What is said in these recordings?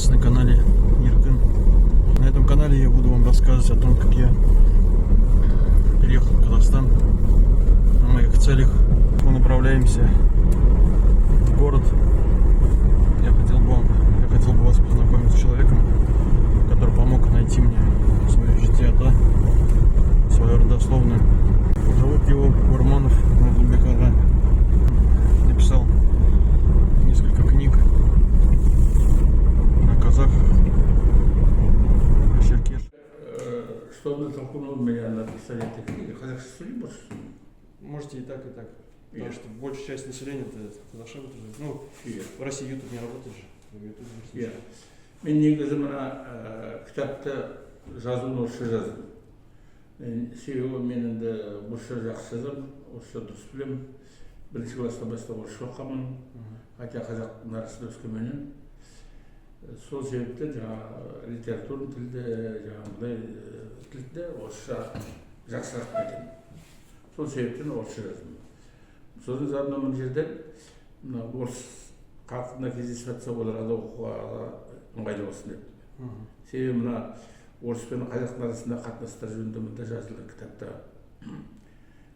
находитесь на канале Еркын. На этом канале я буду вам рассказывать о том, как я переехал в Казахстан, о моих целях. Мы направляемся в город. Я хотел бы вас познакомить с человеком, который помог найти мне свое житие-то, свою родословную. Зовут его Бурманов Муллубек-ага. Написал несколько книг о казахах, о черкешах. Что натолкнуло меня на написание этой книги? Казахский можешь? Можете и так, и так. Потому что большая часть населения это казахша. Ну, в России YouTube не работает же. Мен негізі мына кітапты жазуын орысша жаздым. Себебі мен енді орысша жақсы жазамын, орысша дұрыс білемін. Бірінші класстан бастап орысша оқығанмын, хотя қазақтың арасында өскенменен. Сол себепті жаңағы литературный тілді, жаңағыдай тілді орысша жақсырақ білемін. Сол себептен орысша жаздым. Сосын заодно мына жерден орыс халқына кездесіп жатса оларға оқуға ыңғайлы болсын деп. Себебі мына орыс пен қазақтың арасында қатынастар жөнінде мында жазылған кітапта.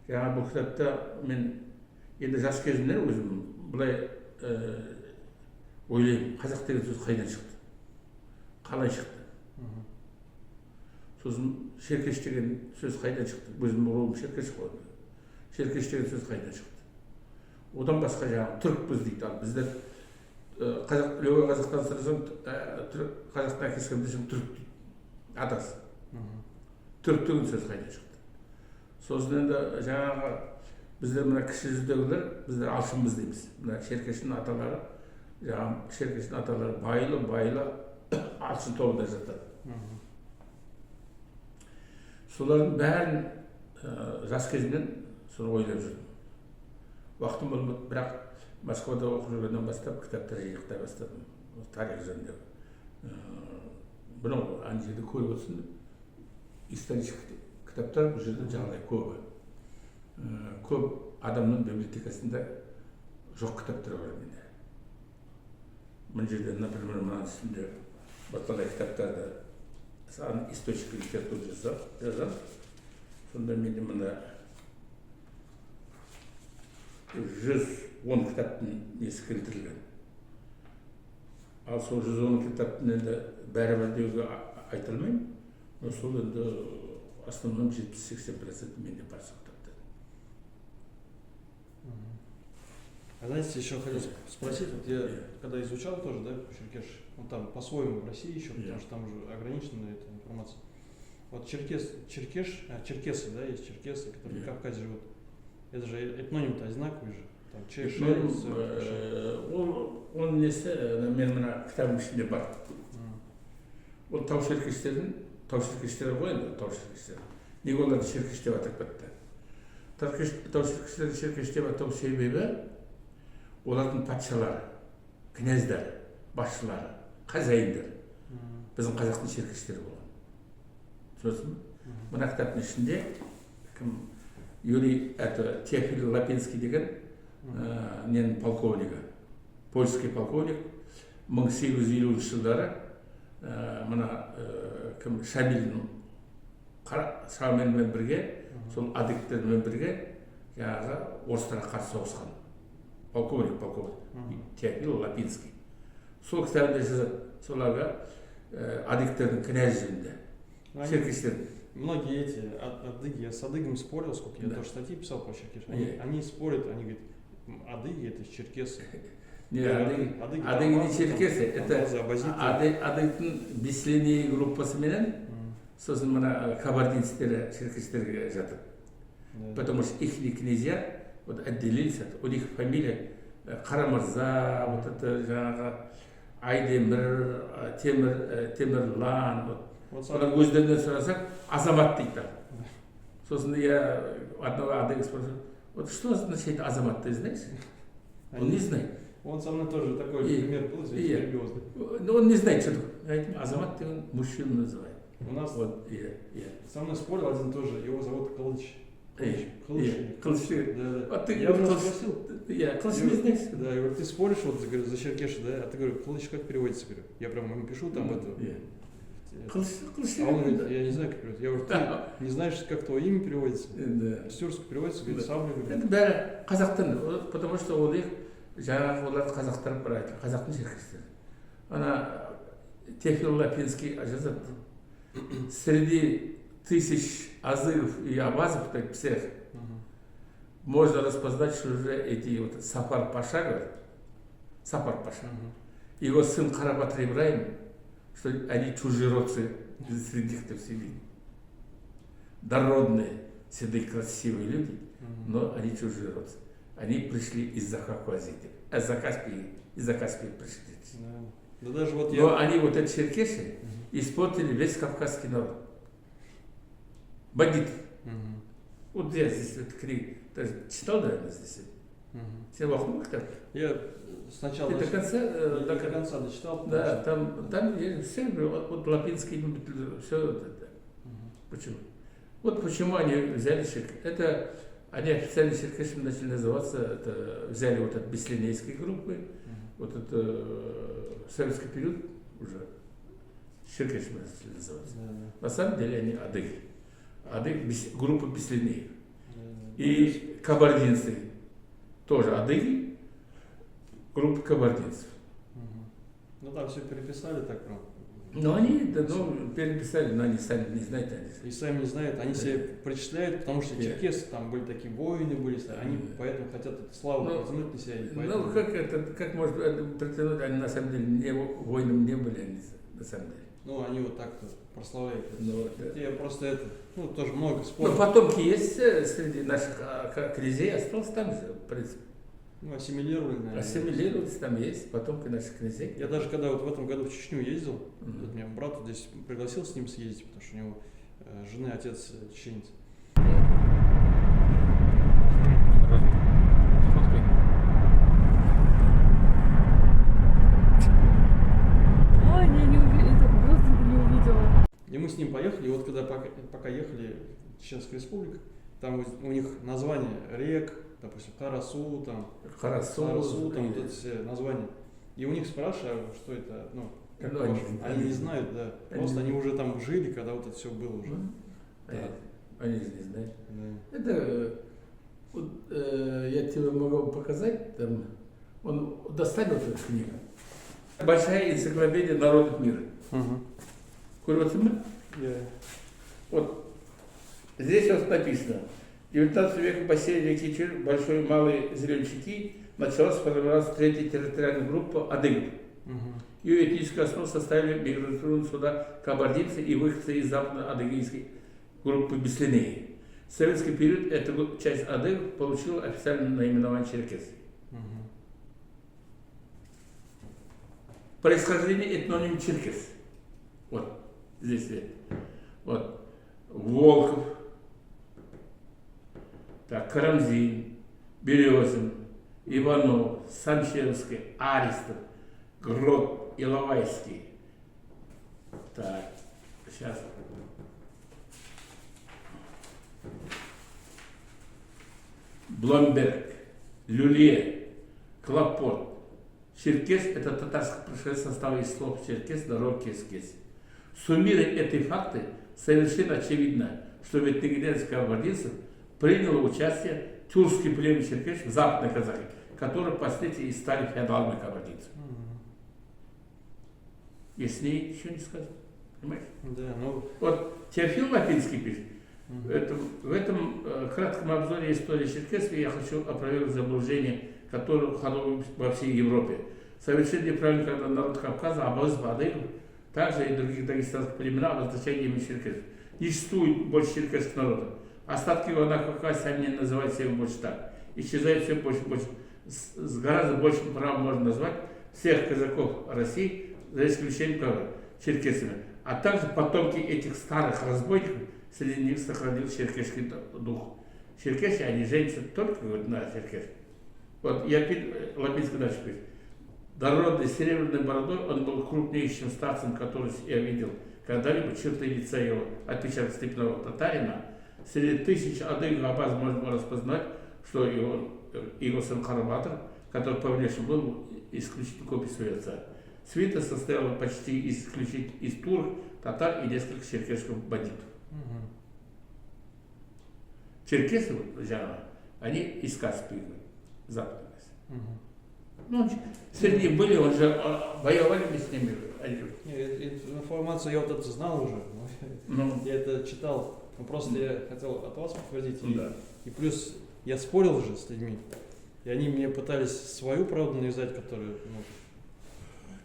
Жаңа бұл кітапта мен енді жас кезімнен өзім былай ойлаймын, қазақ деген сөз қайдан шықты? Қалай шықты? Сосын шеркеш деген сөз қайдан шықты? Өзім руым шеркеш қой. Шеркеш деген сөз қайдан шықты? Одан басқа жаңағы түрікпіз дейді. Біздер löge қазақтан сұрасаң, қазақтан әкелген десең түрік дейді. Атасы. Түрік деген сөз қайдан шықты? Сосын енді жаңағы біздер мына кіші жүздегілер, біздер алшынбыз дейміз. Мына шеркештің аталары, жаңағы шеркештің аталары байлы алшын тобында жатады. Солардың бәрін жас кезімнен соны ойлап жүрдім. Уақытым болмады, бірақ Москвада оқып жүргеннен бастап кітаптар жинақтай бастадым. Тарих жөнінде. Бұны ана жерде көріп отырсын, исторический кітаптар бұл жерде жағдай көбі. Көп адамның библиотекасында жоқ кітаптар бар менде. Мына жерде, например, мынаның үстінде басқалай кітаптарды саны источник литературы жазам. Сонда менде мына 110 кітаптың несі келтірілген. Ал сол 110 кітаптың енді бәрі деуге айта алмаймын. Но сол енді основном 70-80% менде бар сол кітаптар. А знаете, еще хотел спросить, вот я когда изучал тоже, да, черкеш, ну там по-своему в России еще, потому что там уже ограничена эта информация. Вот черкесы, да, есть черкесы, которые в Кавказе живут. Это же этноним-то одинаковый же. Там он несі, мен мына кітабым ішінде бар. Ол тау шеркештердің, тау шеркештері ғой енді, тау шеркештері. Неге оларды шеркеш деп атап кетті? Тау шеркештерді шеркеш деп атау себебі олардың патшалары, князьдары, басшылары, хозяиндары. Біздің қазақтың шеркештері болған. Сосын, мына кітаптың ішінде Юрий Теофил Лапинский деген ненің полковнигі, польский полковник, 1850 жылдары мына Шамилмен бірге, сол адиктермен бірге жаңағы орыстарға қарсы соғысқан. Полковник Теофил Лапинский. Сол кітабында жазады, соларға адиктердің князь жөнінде, шеркештердің. Многие эти адыги, я с адыгами спорил, сколько я тоже статьи писал по черкешу. Они спорят, они говорят, адыги это черкесы. Не, адыги не черкесы, это адыгтың беслений группасы менен, сосын мына кабардинцтері черкестерге жатыр. Потому что их князья вот отделились, у них фамилия Қарамырза, вот это жаңағы Айдемір, Темірлан, Одан өздерінен сұрасақ, азамат дейді. Сосын я одного адыга спрашиваю, вот что значит азамат, ты знаешь? Он не знает. Он со мной тоже такой пример был, религиозный. Но он не знает, что такое. Азамат он мужчину называет. У нас со мной спорил один тоже, его зовут Калыч. Кылыч. Да, да. А ты Я уже спросил. Кылыч не знаешь? Да, я говорю, ты споришь вот говорю, за черкеша, да? А ты говорю, Кылыч как переводится? Говорю, я прям ему пишу там это. Кылыч. А он говорит, я не знаю, как переводится. Я говорю, ты не знаешь, как твое имя переводится? Да. С тюркского переводится, говорит, сам говорит. Это бәрі қазақтан, потому что олар жаңағы олар қазақтар бір айтты, қазақтың жеркестері. Ана Теофил Лапинский жазады, среди тысяч азыров и абазов, так всех, можно распознать, что уже эти вот Сафар Паша, говорят, Сафар Паша, его сын Карабатыр Ибраим, что они чужеродцы среди них-то все видят. Дородные, седые, красивые люди, но они чужеродцы. Они пришли из-за Кавказии, из-за Каспии пришли. Да даже вот Но они, вот эти черкесы, испортили весь кавказский народ. Бандиты. Вот я здесь вот книгу, даже читал, наверное, здесь. Все вокруг там. Я сначала И до конца, до конца дочитал. Да, там я все говорю, вот Лапинский любит все это. Почему? Вот почему они взяли это они официально черкесами начали называться, это взяли вот от беслинейской группы, вот это в советский период уже черкесами начали называться. На самом деле они адыги, группа беслинеев. И кабардинцы тоже адыги, группа кабардинцев. Ну там все переписали так прям. Ну они переписали, но они сами не знают. И сами не знают, они себе причисляют, потому что черкесы там были такие воины, они поэтому хотят эту славу протянуть на себя. Ну как может протянуть, они на самом деле воинами не были, они на самом деле. Ну они вот так-то прославляют. Ну, я просто тоже много споров. Ну потомки есть среди наших князей, остался там же, в принципе. Ну, ассимилировали, наверное. Ассимилировались, там есть потомки наших князей. Я даже когда вот в этом году в Чечню ездил, вот меня брат здесь пригласил с ним съездить, потому что у него жены отец чеченец. Ой, не увидела. И мы с ним поехали, и вот когда пока ехали в Чеченскую республику, там у них название рек, допустим, Карасу, там вот эти все названия. И у них спрашивают, что это, как они не знают, да. Просто они уже там жили, когда вот это все было уже. Они же не знают. Это я тебе могу показать, там, он достань вот эту книгу. Большая энциклопедия народов мира. Вот здесь вот написано. В 19 веке в бассейне реки Чир, Большой и Малый Зеленчаки, началась формироваться третья территориальная группа адыгов. Ее этническую основу составили миграционные суда кабардинцы и выходцы из западно-адыгейской группы Беслинеи. В советский период эта часть адыгов получила официальное наименование черкесы. Происхождение этноним черкес. Вот здесь. Вот. Волков. Так, Карамзин, Березин, Иванов, Санчевский, Аристов, Грот, Иловайский. Так, сейчас. Бломберг, Люлье, Клопот. Черкес – это татарское происхождение состава из слов черкес, народ кескес. Суммируя эти факты, совершенно очевидно, что в этногенезисе кабардинцев приняло участие тюркский племя черкес в западной Казахи, которые впоследствии и стали феодалами кабардинцев. Если еще не сказано, понимаешь? Да, Вот Теофил Лапинский пишет. В этом кратком обзоре истории черкесов я хочу опровергнуть заблуждение, которое ходило во всей Европе. Совершенно неправильно, когда народ Кавказа, абазов, адыгов, также и других дагестанских племен обозначают имя черкесов. Не существует больше черкесских народов. Остатки его на Кавказе сами не называют себя больше так. Исчезает все больше. С гораздо большим правом можно назвать всех казаков России, за исключением черкесами. А также потомки этих старых разбойников, среди них сохранился черкесский дух. Черкесы, они женятся только на черкесах. Вот я Лапинский дальше пишет. Дородный, с серебряной бородой, он был крупнейшим старцем, который я видел когда-либо. Черты лица его, отпечаток степного татарина, среди тысяч Адыг Абаз можно распознать, что его сын Харабатр, который по внешнему был исключительно копией своего отца. Свита состояла почти исключительно из турок, татар и нескольких черкесских бандитов. Черкесы, они из Каспии, западной. Ну, среди них были, он же воевали мы с ними. Информацию я вот это знал уже. Я это читал. Но просто я хотел от вас подтвердить. И плюс я спорил же с людьми. И они мне пытались свою правду навязать, которую...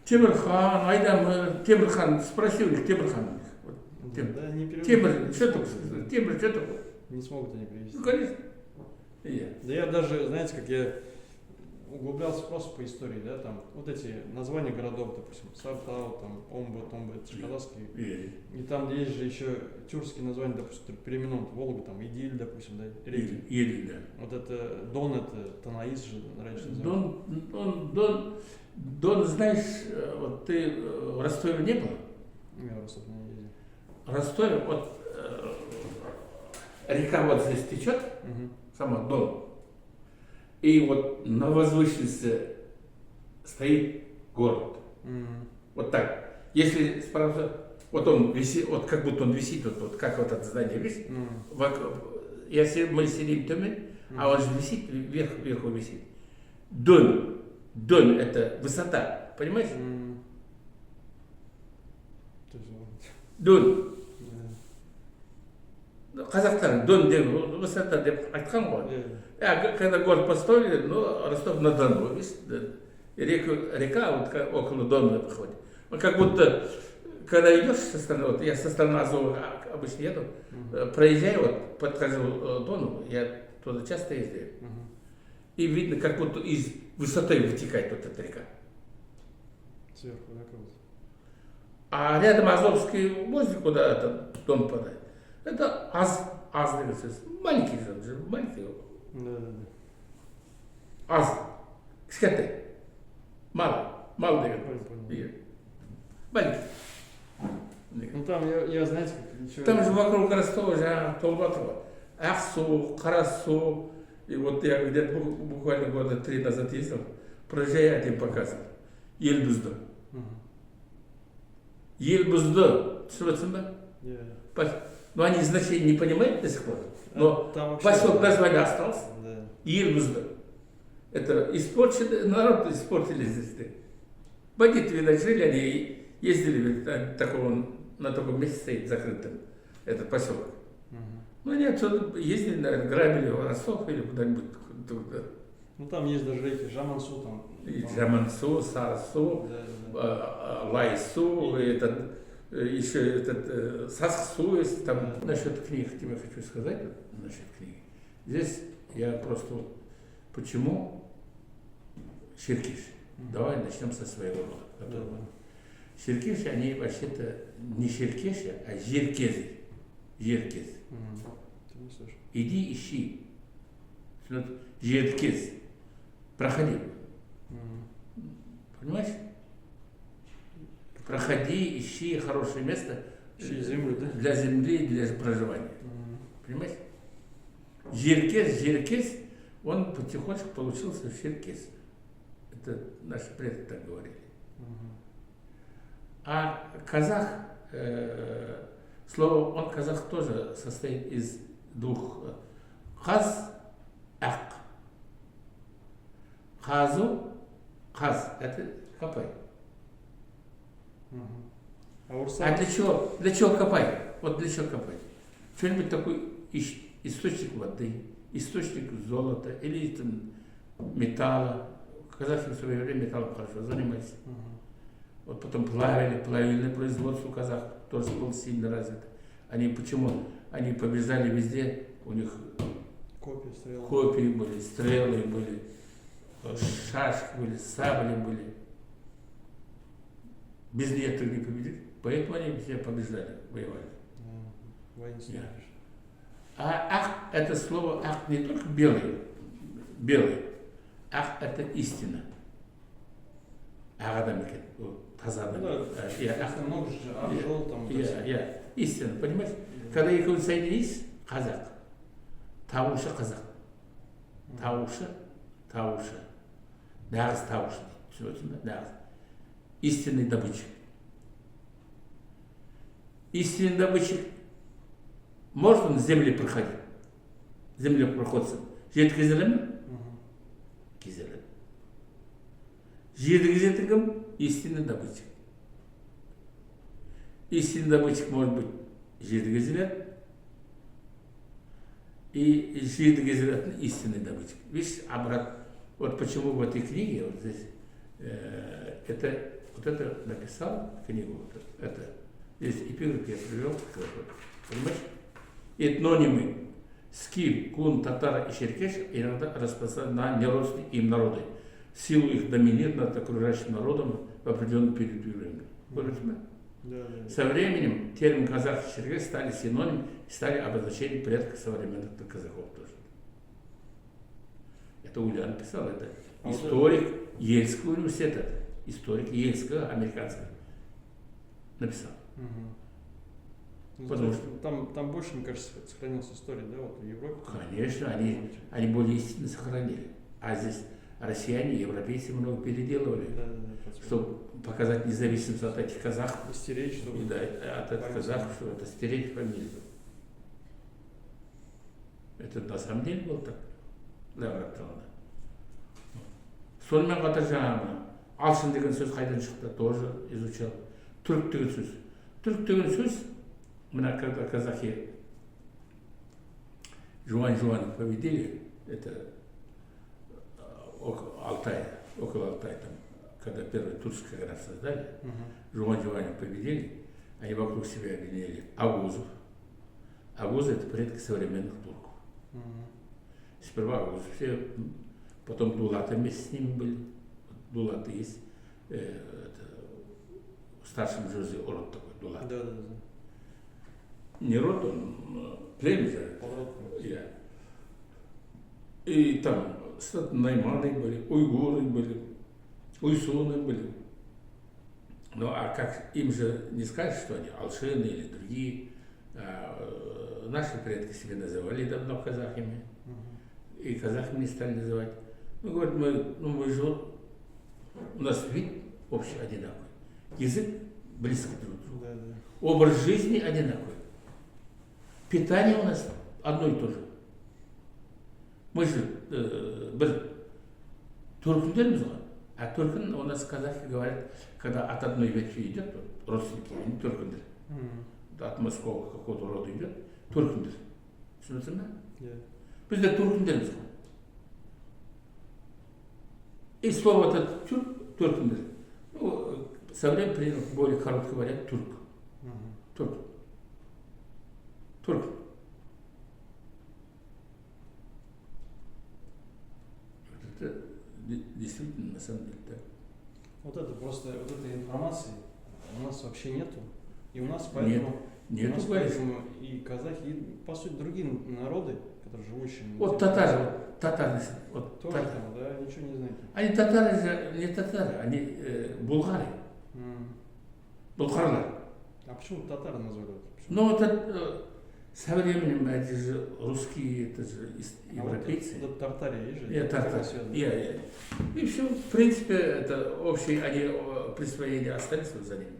Темирхан, Айдам, Темирхан, спросил их, Темирхан. Да, не Темир, что такое? Темир, что такое? Не смогут они привести. Ну, конечно. Да я даже, знаете, как я углублялся просто по истории, да, там, вот эти названия городов, допустим, Сартау, там, Омбы, Томбы, это же казахские. И там, где есть же еще тюркские названия, допустим, переименован, Волга, там, Идиль, допустим, да, реки. Идиль, да. Вот это Дон, это Танаис же раньше называли. Дон, знаешь, вот ты в Ростове не был? Я в Ростов не ездил. В Ростове, вот река вот здесь течет, сама Дон. И вот на возвышенности стоит город. Вот так. Если справа, вот он висит, вот как будто он висит, вот как вот это здание висит. Если мы сидим Тюмень, а он же висит, вверху висит. Дон это высота, понимаешь? Дон. Казахстан, Дон деп высота деп айтқан ғой. Когда город построили, ну, Ростов-на-Дону, река вот около Дона проходит. Вот как будто, когда идешь со стороны, вот я со стороны Азова обычно еду, проезжаю, вот подхожу к Дону, я туда часто ездил, и видно, как будто из высоты вытекает вот эта река. Сверху, да, круто. А рядом Азовский озеро, куда этот Дон падает, это Аз двигается, маленький же, маленький. Да. Аз. Кішкентай. Мал деген. Маленький. Ну там, я знаете, как ничего... Там же вокруг Ростова же Толбатова. Ақсу, Қарасу. И вот я где-то буквально года 3 назад ездил, проезжая, один показывал. Елбузды. Елбузды. Түсініп ба? Но они значения не понимают до сих пор. Но поселок название осталось. Елбузды. Это испорченный народ, испортили здесь. Бандиты, видать, жили, они ездили на таком месте стоит закрытым, этот поселок. Ну, они отсюда ездили, наверное, грабили в Ростов или куда-нибудь туда. Ну, там есть даже реки Жамансу, там. И Жамансу, Сарсу, Лайсу, еще этот Сасхсу есть там. Насчет книг тебе хочу сказать, насчет книги. Здесь я просто, почему черкиш? Давай начнем со своего рода. Черкиши, они вообще-то не черкеши, а жеркезы. Жеркез. Иди ищи. Жеркез. Проходи. Понимаешь? Проходи, ищи хорошее место землю, да? Для земли, для проживания. Понимаешь? Жеркез, он потихоньку получился черкез. Это наши предки так говорили. А казах, слово он казах тоже состоит из двух. Хаз, ак. Хазу, хаз, это копай. А для чего? Для чего копать? Вот для чего копать? Что-нибудь такой источник воды, источник золота или металла. Казахи в свое время металлом хорошо занимались. Вот потом плавильное производство у казахов тоже было сильно развито. Они почему? Они побежали везде, у них копии были, стрелы были, шашки были, сабли были. Без этого не победить. Поэтому они все побеждали, воевали. А ах, это слово ах не только белый. Ах, это истина. Ах, таза. Истина, понимаешь? Когда их соединились, казах, Табушы қазақ. Табушы. Нағыз табушы дейді. Түсінесің бе? Нағыз. Истинный добытчик. Истинный добытчик может он с земли проходить. Землепроходцем. Жерді кезелі ме? Кезелі. Жерді кезетін кім? Истинный добытчик. Истинный добытчик может быть жерді кезеледі. И жерді кезелетін истинный добытчик. Видишь, обратно. Вот почему в этой книге, вот здесь, вот это написал книгу, вот это. Здесь эпиграф я привел, понимаешь? Этнонимы скиф, кун, татар и черкеш иногда распространяются на неродственные им народы, в силу их доминирования над окружающим народом в определенный период времени. Понимаешь? Да. Со временем термин казах и черкес стали синонимом и стали обозначением предков современных казахов тоже. Это Ульян писал, это историк Ельского университета, историк Ельского, американского, написал. Потому что там больше, мне кажется, сохранилась история, да, вот в Европе. Конечно, они более истинно сохранили. А здесь россияне, европейцы много переделывали, Да, чтобы показать независимость от этих казахов. стереть, чтобы... Да, от этих казахов, чтобы это стереть фамилию. Это на самом деле было так. Сонымен қатар жаңағы алшын деген сөз қайдан шықты, тоже изучал. Түрк деген сөз. Түрк деген сөз, мына когда казахи Жуань победили, это около Алтая там, когда первый турецкий граф создали, Жуань победили, они вокруг себя объединили агузов. Агузы — это предки современных турков. Сперва агузы все, потом дулаты вместе с ними были. Дулаты есть, это, в старшем Джузе род такой, дулат. Да. Не род, он племя же. И там найманы были, уйгуры были, уйсуны были. Ну а как им же не скажешь, что они алшины или другие, наши предки себя называли давно казахами. И казахами не стали называть. Ну, говорят, мы же, у нас вид общий одинаковый, язык близко друг к другу, образ жизни одинаковый, питание у нас одно и то же. Мы же туркіндерміз ғой, а туркін у нас казахи говорят, когда от одной ветви идет, родственники, они туркіндер, от морского какого-то рода идет, туркіндер. Түсінесің бе? Бізде туркіндерміз ғой. И слово это туркіндер. Ну, со временем принял более короткий вариант турк. Турк. Это действительно на самом деле так. Вот это просто, вот этой информации у нас вообще нету. И у нас поэтому... Нет, у нас поэтому и казахи, и, по сути, другие народы, которые живущие... Вот татары, вот тоже татары. там, да, ничего не знаете. Они татары же, не татары, они булгары. Булгарлар. А почему татары назвали? Ну, это со временем, эти же русские, это же европейцы. Вот Тартария, есть же? Тартар. И все, в принципе, это общие, они присвоение остались вот за ними.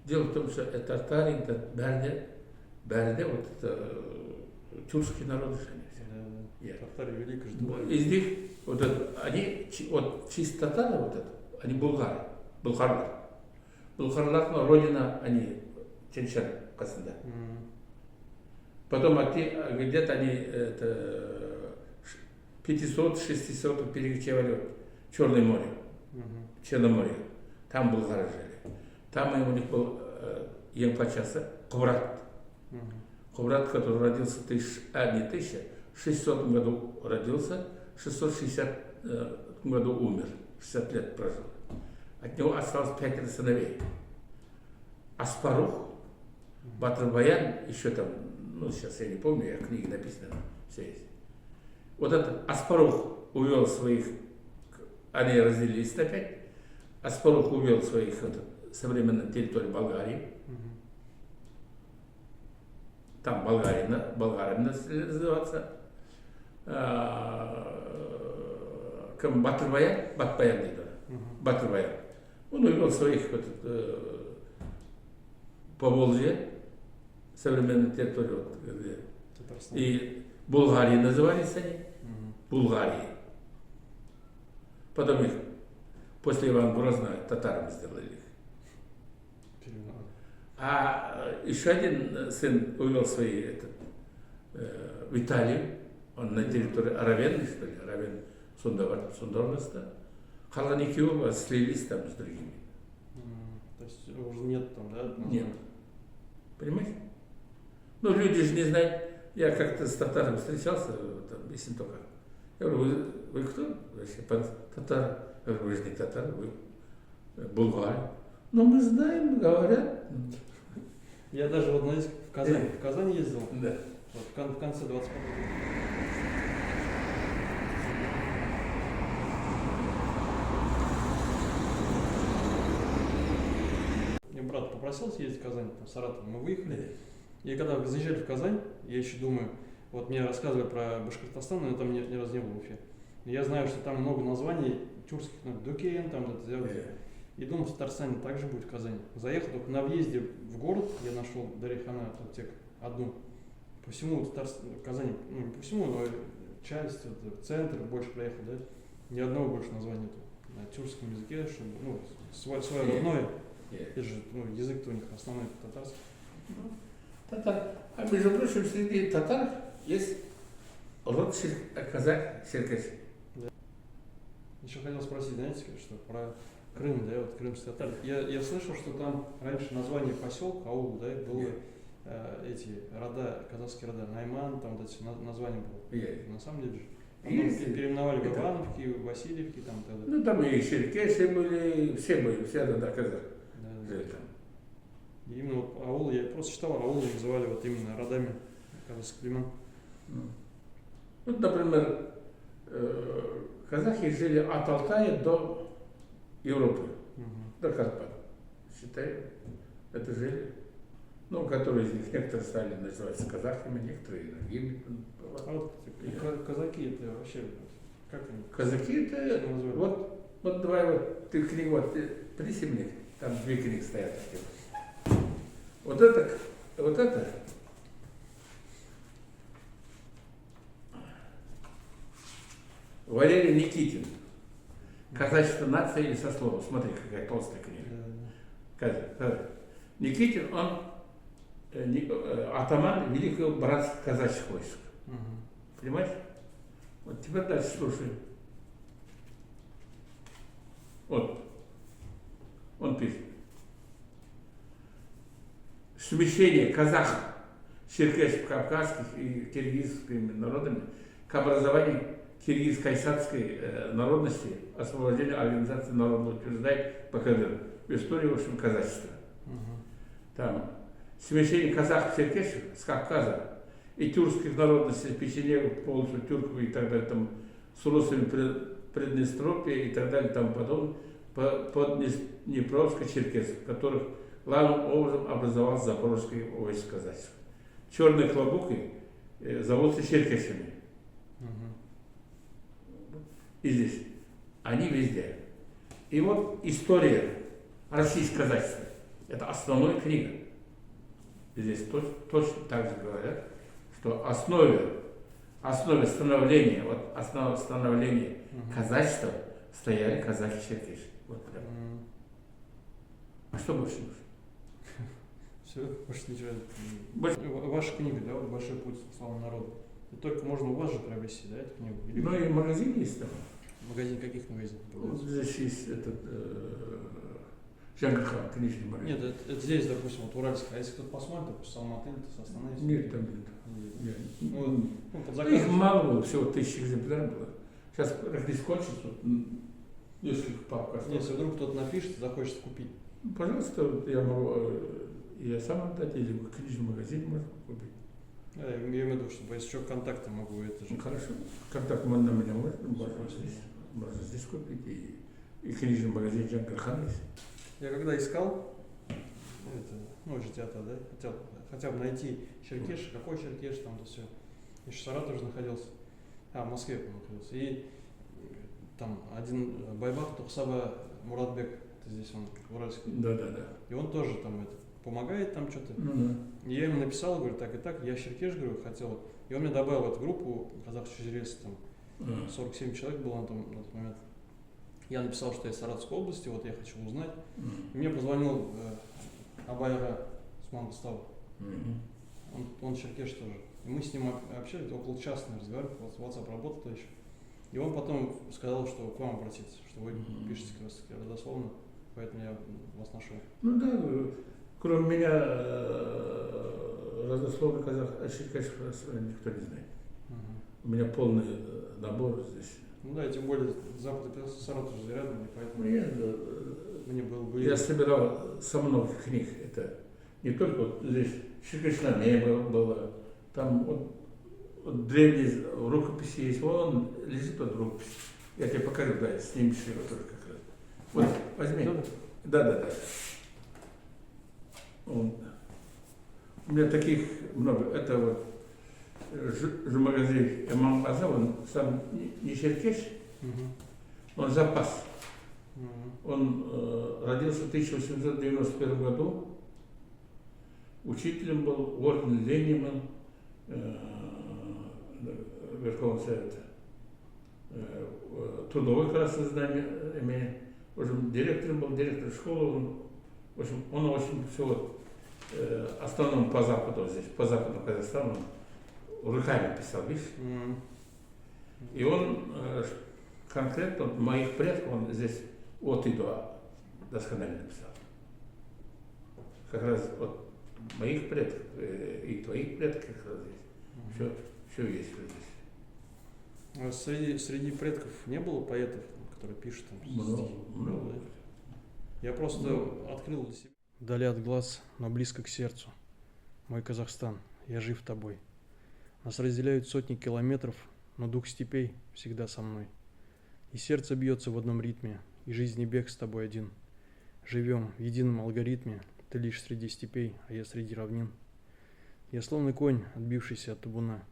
Дело в том, что это тартары, это Берде, вот это тюркские народы. Тартария великая же. Из них, вот это, они, вот чисто татары, вот это, они булгарлар. Булгарлар, родина, они Ченчан, Касында. Потом где-то они 500-600 перекочевали в Черное море, Черноморье. Там булгары жили. Там у них был Янпачаса, Кубрат. Кубрат, который родился в 1600 году родился, в 660 году умер, 60 лет прожил. От него осталось 5 сыновей. Аспарух, Батыр-Баян, еще там, ну сейчас я не помню, я книги написаны, все есть. Вот этот Аспарух увел своих, они разделились на 5, Аспарух увел своих современной территории Болгарии. Там болгарами начали называться. кім Батбаян дейді. Батырбаян. Он увел своих по Волжье, современной территории, вот, и Булгарии назывались они, Булгарии. Потом их после Ивана Грозного татарами сделали их. А еще один сын увел свои в Италию, он на территории Равенны, что ли, Равен Сундорноста. Қалған екеуі слились там с другими. То есть уже нет там, да? Нет. Понимаете? Ну, люди же не знают. Я как-то с татаром встречался, там, если только. Я говорю, вы кто? Вообще, татар. Я говорю, вы же не татар, вы булгары. Но мы знаем, говорят. Я даже вот, знаете, в Казани ездил. Да. Вот, в конце 25 года. Мне брат попросил съездить в Казань, там, в Саратов, мы выехали. И когда заезжали в Казань, я еще думаю, вот мне рассказывали про Башкортостан, но я там ни разу не был вообще. И я знаю, что там много названий тюркских, ну, Дукен, там, и думал, в Татарстане также будет в Казани. Заехал только на въезде в город, я нашел Дарихана аптек одну. По всему Казани, ну не по всему, но часть, вот, центр больше проехал, да? Ни одного больше названия нету. На тюркском языке, чтобы, ну, свое родное. Это же, ну, язык-то у них основной татарский. Татар. А между прочим, среди татар есть род казак-черкес. Да. Еще хотел спросить, знаете, что про Крым, да, вот крымские татары. Я слышал, что там раньше название поселка, аул, да, было эти рода, казахские рода, Найман, там вот эти названия было. На самом деле же. Потом переименовали в Ивановки, в Васильевки, там тогда. Ну там и черкесы были, все рода казах. Да. И именно вот аул, я просто читал, аулы называли вот именно родами казахских племен. Вот, например, казахи жили от Алтая до Европы, до Карпат. Считаю, это жили. Ну, которые из них, некоторые стали называться казахами, некоторые другими. А вот казаки это вообще, как они? Казаки это, вот давай вот, ты книгу, вот, принеси мне, там две книги стоят. Вот это Валерий Никитин. Казачество нации или сословие. Смотри, какая толстая книга. Никитин, он атаман великого братства казачьих войск. Понимаешь? Вот теперь дальше слушай. Вот. Он пишет. Смещение казахов, черкесов, кавказских и киргизскими народами к образованию киргиз-кайсакской народности, освобождение организации народного утверждает ПКД в истории, в общем, казачества. Там смещение казахов, черкесов с Кавказа и тюркских народностей, печенегов, полностью тюрков и так далее, там, с русами Приднестровья и так далее, там потом под Днепровско-черкесов, которых главным образом образовалось запорожское войско казачество. Черные клобуки зовутся черкесами. И здесь. Они везде. И вот история российского казачества. Это основная книга. И здесь точно так же говорят, что основе становления, вот основа становления казачества стояли казахи-черкеши. Вот прямо. А что больше нужно? Все, больше ничего. Ваша книга, да, вот «Большой путь славы народа». И только можно у вас же приобрести, да, эту книгу? Или ну и магазин есть там. Магазин каких магазинов? Вот здесь есть этот Джангархан, книжный магазин. Нет, это здесь, допустим, вот Уральск. А если кто-то посмотрит, допустим, Алматы, то остановится? Нет, там нет. Ну, под заказ. Их мало было, всего 1000 экземпляров было. Сейчас релиз кончится, вот, несколько папок осталось. Если вдруг кто-то напишет, захочет купить. Пожалуйста, я могу, я сам отдать, или в книжный магазин можно купить. Я имею в виду, что если что, контакты могу, это же. Хорошо. Контакт на меня можно здесь купить. И книжный магазин Джангархан есть. Я когда искал, это, ну, житята, да, хотел хотя бы найти черкеш, какой черкеш, там, то все. Еще в Саратове же находился. в Москве, по-моему, находился. И там один Байбак Тухсаба Муратбек, это здесь он, уральский. Да. И он тоже там это помогает там что-то. Ну, И я ему написал, говорю, так и так, я Черкеш, говорю, хотел. И он меня добавил в эту группу казах Чужерез, там 47 человек было на тот момент. Я написал, что я из Саратовской области, вот я хочу узнать. И мне позвонил Абайга с Мангустава. Он черкеш тоже. И мы с ним общались, около часа разговаривали, WhatsApp работал еще. И он потом сказал, что к вам обратиться, что вы пишете как раз таки родословно, поэтому я вас нашел. Ну да, кроме меня родословный казах Черкеш никто не знает. У меня полный набор здесь. Ну да, и тем более Запад и Саратов же рядом, и поэтому мне было бы... Я собирал со многих книг. Это не только вот здесь Черкешнаме было, там вот древние рукописи есть, вон лежит под рукопись. Я тебе покажу, да, снимешь его тоже как раз. Вот, возьми. Да. Вот. У меня таких много. Это вот Жумагазиев Имам Аза, он сам не черкеш, он запас. Он родился в 1891 году, учителем был, орден Ленина, Верховного Совета. Трудовой красный знамя имеет. В общем, директором был, директор школы. В общем, он очень все, основном по Западу здесь, по Западу Казахстану, руками писал, видишь? И он конкретно моих предков, он здесь от и до досконально написал. Как раз от моих предков и твоих предков как раз здесь. Все есть здесь. А среди предков не было поэтов, которые пишут там стихи? Много. Я просто открыл для себя. Вдали от глаз, но близко к сердцу. Мой Казахстан, я жив тобой. Нас разделяют сотни километров, но дух степей всегда со мной. И сердце бьется в одном ритме, и жизни бег с тобой один. Живем в едином алгоритме, ты лишь среди степей, а я среди равнин. Я словно конь, отбившийся от табуна.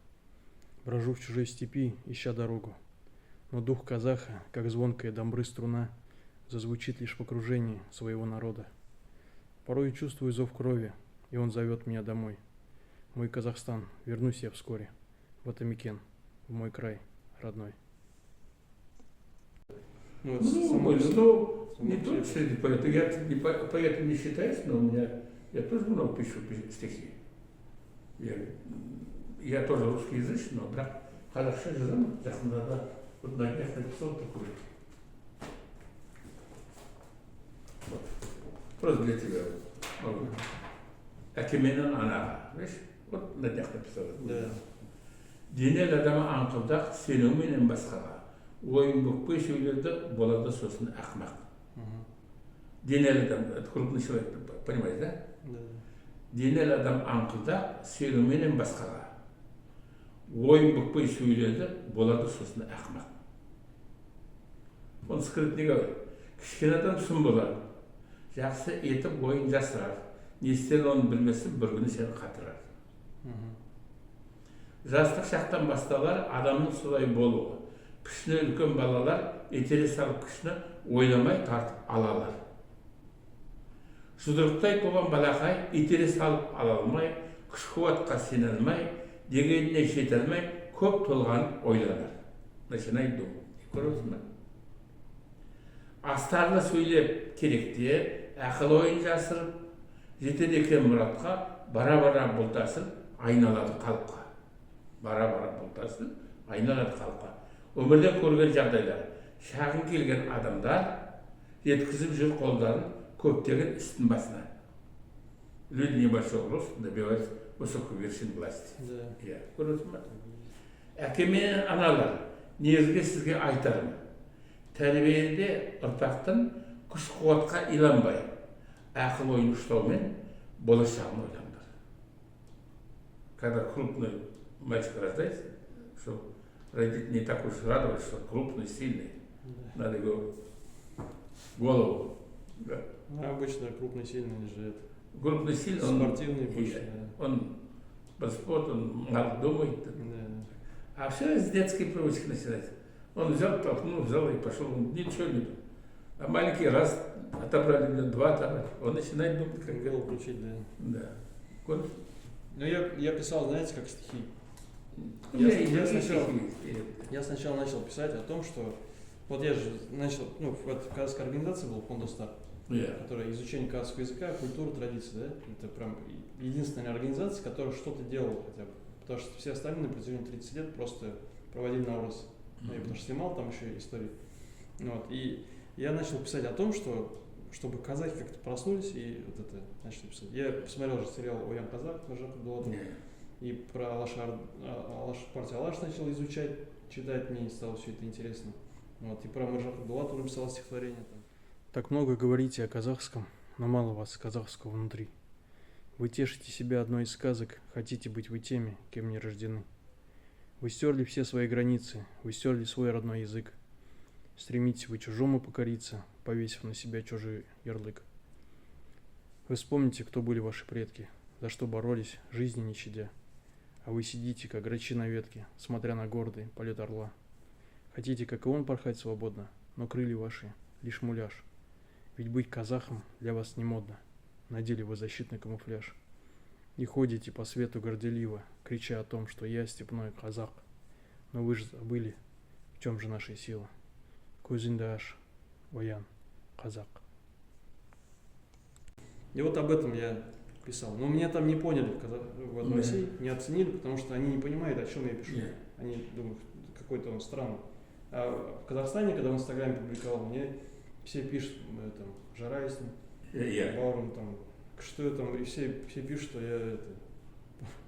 Брожу в чужой степи, ища дорогу. Но дух казаха, как звонкая домбры струна, зазвучит лишь в окружении своего народа. Порой чувствую зов крови, и он зовет меня домой. Мой Казахстан, вернусь я вскоре, в Атамикен, в мой край родной. Не только среди поэтов. Я поэтом не считаюсь, но я тоже много пишу стихи. Я тоже русскоязычный, но қазақша жазамын. Жақында вот на днях написал такой. Вот. Просто для тебя. Әкеменен анаға. Видишь? Вот на днях написал. Да. Денел адамы аңқылдақ, сенуменен басқаға. Ойын бүкпей сөйледі, болады сосын ақмақ. Денел адам, это крупный человек, понимаете, да? Да. Денел адам аңқылдақ, сенуменен басқаға. Ойын бүкпей сөйледі, болады сосын ақмақ. Он скрытный говорит. Кішкене адам сұм болады. Жақсы етіп ойын жасырар. Не істерін оны білмесін, бір күні сені қатырар. Жастық шақтан басталар адамның солай болуы. Пішіне үлкен балалар етере салып күшіне ойламай тартып алалар. Жұдырықтай туған балақай етере салып ала алмай, күш қуатқа сене алмай, дегеніне жете алмай, көп толғанып ойланар. Начинай думать. Көресің бе? Астарлы сөйлеп керекте, ақыл ойын жасырып, жетеді екен мұратқа, бара-бара бұлтасын, айналады қалыпқа. Бара-бара бұлтасын, айналады қалыпқа. Өмірден көрген жағдайлар, шағын келген адамдар жеткізіп жүр қолдарын көптеген істің басына. Люди небольшого роста добиваются высокой вершины власти. Көресің бе? Әке мен аналар, негізгі сізге айтарым. Тәрбиеде ұрпақтың күш қуатқа иланбай, ақыл ойын ұштаумен болашағын ойлаңдар. Когда крупный мальчик рождается, что родители не так уж радовались, что крупный, сильный. Надо его голову. Да. Ну, обычно крупный, сильный же это. Крупный, сильный, спортивный больше. Он под спорт, он мало думает. А все с детской привычки начинается. Он взял, толкнул, взял и пошел. Он ничего не думал. А маленький раз отобрали, два отобрали. Он начинает думать, как Как голову включить, да. Да. Вот. Ну, я писал, знаете, как стихи. У меня Я и другие сначала- стихи. Я сначала начал писать о том, что вот я же начал, ну, в этой казахской организации был фонд Устар, Я. которая изучение казахского языка, культуры, традиций, да, это прям единственная организация, которая что-то делала хотя бы, потому что все остальные на протяжении 30 лет просто проводили наурыз, ну, я потому что снимал там еще истории, вот, и я начал писать о том, что чтобы казахи как-то проснулись и вот это начали писать. Я посмотрел же сериал «Оян Казах», и про партию Алаш начал изучать, читать, мне стало все это интересно. Вот, и про Миржаха Дулатова написал стихотворение. Там. Так много говорите о казахском, но мало вас казахского внутри. Вы тешите себя одной из сказок, хотите быть вы теми, кем не рождены. Вы стерли все свои границы, вы стерли свой родной язык. Стремитесь вы чужому покориться, повесив на себя чужой ярлык. Вы вспомните, кто были ваши предки, за что боролись, жизни не щадя. А вы сидите, как грачи на ветке, смотря на гордый полет орла. Хотите, как и он, порхать свободно, но крылья ваши лишь муляж. Ведь быть казахом для вас не модно, надели вы защитный камуфляж. И ходите по свету горделиво, крича о том, что я степной казах. Но вы же забыли, в чем же наша сила. Кузиндаш, Оян, казак. И вот об этом я писал. Но меня там не поняли в России, не оценили, потому что они не понимают, о чем я пишу. Они думают, какой-то он странный. А в Казахстане, когда в Инстаграме публиковал, мне все пишут, там, жара есть, Баурум, там, что я там, и все пишут, что я это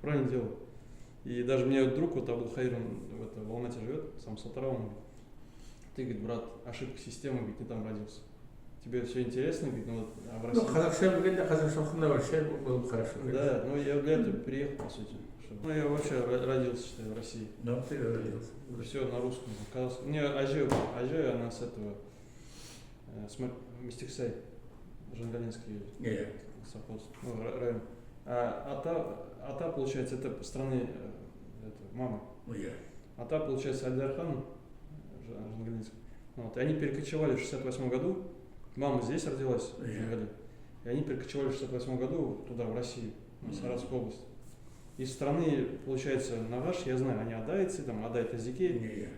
правильно делаю. И даже мне друг, вот Абдул Хайр, он в Алмате живет, сам с Атырау, он говорит, ты, говорит, брат, ошибка системы, говорит, не там родился. Тебе все интересно, говорит, ну вот, а в России... Ну, Казахстан вообще было бы хорошо. Да, ну я для этого переехал, по сути. Ну, я вообще родился, считаю, в России. Да, ты родился. Все на русском. Мне Ажи, она с этого, с Мистиксай, Жангалинский совхоз, ну, район. А та, получается, это страны мамы. А та, получается, Альдархан, Жангалинский. Вот, и они перекочевали в 68 году. Мама здесь родилась, в Жангале. И они перекочевали в 68 году туда, в Россию, в Саратовскую область. Из страны, получается, Нагаш, я знаю, они адайцы, там, адайт-языки.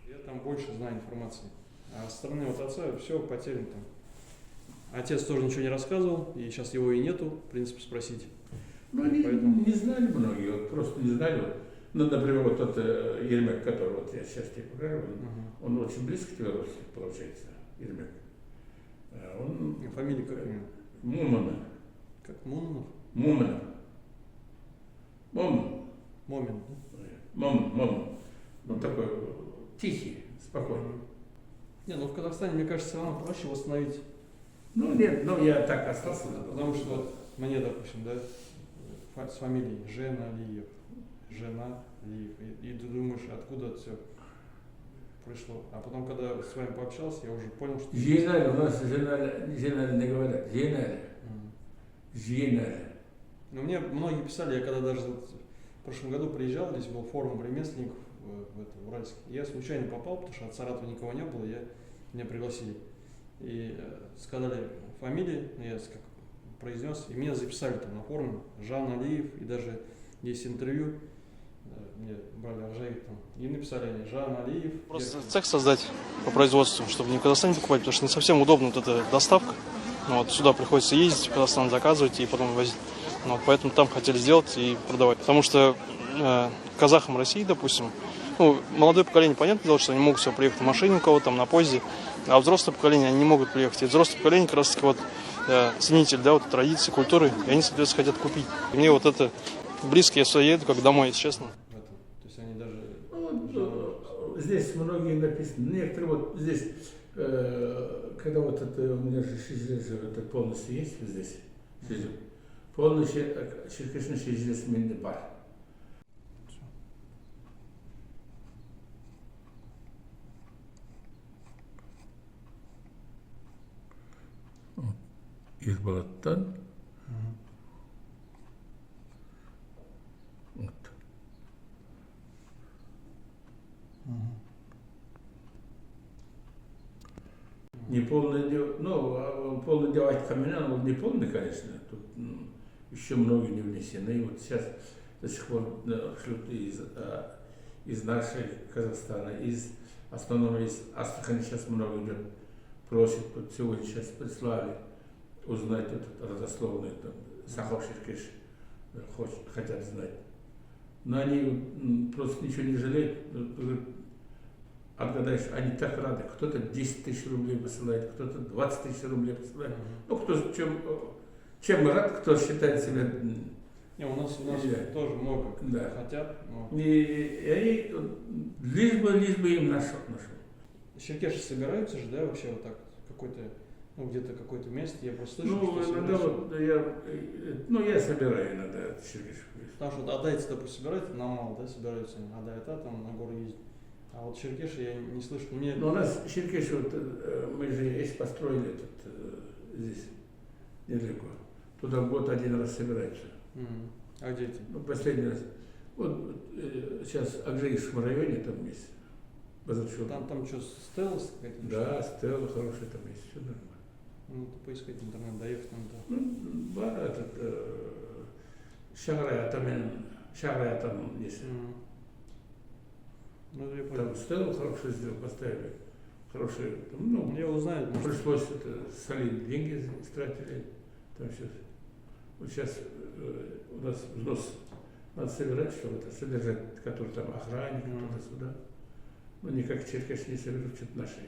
Я там больше знаю информации. А со стороны вот отца все потеряно там. Отец тоже ничего не рассказывал, и сейчас его и нету, в принципе, спросить. Ну, они не знали многие, вот, просто не знали. Вот. Ну, например, вот тот Ермек, который вот я сейчас тебе покажу, он очень близко к тебе родственник, получается, Ермек. Он... Фамилия как у него? Мумана. Как Муманов? Муманов. Моман. Момин, да? Моман. Он такой тихий, спокойный. Не, ну в Казахстане, мне кажется, все равно проще восстановить. Ну, нет, ну я так остался. Потому что вот мне, допустим, да, с фамилией Жена Алиев. Жена Алиев. И ты думаешь, откуда это все пришло. А потом, когда с вами пообщался, я уже понял, что... Женаль, у нас Женаль не говорят. Женаль. Ну, мне многие писали, я когда даже вот в прошлом году приезжал, здесь был форум ремесленников в Уральске. Я случайно попал, потому что от Саратова никого не было, меня пригласили. И сказали фамилии, я как произнес, и меня записали там на форуме, Жан Алиев, и даже есть интервью, мне брали Аржаев там, и написали они, Жан Алиев. Просто цех создать по производству, чтобы не в Казахстане покупать, потому что не совсем удобно вот эта доставка. Ну, вот сюда приходится ездить, в Казахстан заказывать и потом возить. Ну, вот, поэтому там хотели сделать и продавать. Потому что казахам России, допустим, ну, молодое поколение, понятное дело, что они могут себе приехать на машине у кого-то, там, на поезде, а взрослое поколение, они не могут приехать. И взрослое поколение как раз таки вот ценитель, да, вот традиции, культуры, и они, соответственно, хотят купить. И мне вот это близко, я сюда еду, как домой, если честно. То есть они даже... Ну, здесь многие написаны. Некоторые вот здесь, когда вот это, у меня же это полностью есть вот здесь, полностью черкешный шизилес менде бар. Избалаттан. Вот. Не полный дел, ну, полный девать каменян, он не полный, конечно, тут еще много не внесены. Вот сейчас до сих пор шлют из нашей Казахстана, в основном из Астрахани сейчас много идет, просит, вот сегодня сейчас прислали узнать этот родословный, там, Сахов-Ширкеш, хотят знать. Но они просто ничего не жалеют. Отгадаешь, они так рады. Кто-то 10 тысяч рублей посылает, кто-то 20 тысяч рублей посылает. Ну, кто чем рад, кто считает себя... Не, у нас тоже много да. хотят. Но... И они лишь бы им нашел. Черкеши собираются же, да, вообще вот так, какой-то, ну, где-то какое-то место, я просто слышу, Ну, что иногда собираются. вот я собираю иногда черкешев. Потому что вот адайцы, допустим, собираются, на мало, да, собираются, адайта там на гору ездят. А вот черкеши я не слышу. Мне... Но у нас черкеши, вот, мы же есть построили здесь недалеко. Туда в год один раз собираются. А где эти? Ну, последний раз. Вот сейчас в Акжаикском районе там есть. Базарчук. Там что, стелла какая-то? Да, стелла хорошая там есть, все нормально. Ну, ты поискать интернет, доехать там, да. Ну, бар этот, Шаграя там есть. Ну, я понял. Там стеллу хорошую сделал, поставили. Хорошие, там, ну, Я узнаю, может. пришлось солить деньги, истратили. Там сейчас. Вот сейчас у нас взнос надо собирать, чтобы это содержать, который там охранник, туда-сюда. Ну, никак черкеши не соберут, что-то наши.